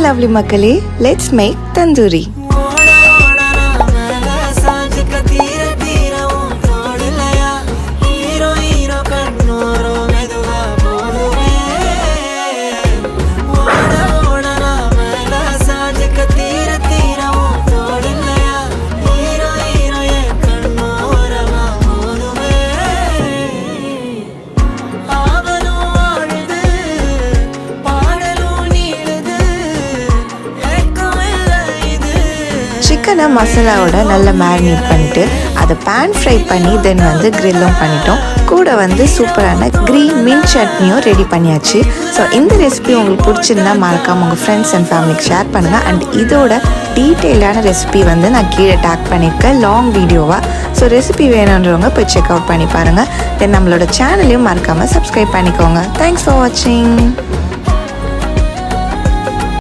lovely மக்களே, let's make tandoori. சிக்கனை மசாலாவோட நல்லா மேரினேட் பண்ணிவிட்டு அதை பேன் ஃப்ரை பண்ணி தென் வந்து க்ரில்லும் பண்ணிட்டோம். கூட வந்து சூப்பரான க்ரீன் மின்ட் சட்னியும் ரெடி பண்ணியாச்சு. ஸோ இந்த ரெசிபி உங்களுக்கு பிடிச்சிருந்தா மறக்காமல் உங்கள் ஃப்ரெண்ட்ஸ் அண்ட் ஃபேமிலிக்கு ஷேர் பண்ணுங்கள். அண்ட் இதோட டீட்டெயிலான ரெசிபி வந்து நான் கீழே டேக் பண்ணியிருக்கேன் லாங் வீடியோவாக. ஸோ ரெசிபி வேணுன்றவங்க போய் செக் அவுட் பண்ணி பாருங்கள். தென் நம்மளோட சேனலையும் மறக்காமல் சப்ஸ்கிரைப் பண்ணிக்கோங்க. தேங்க்ஸ் ஃபார் வாட்சிங்.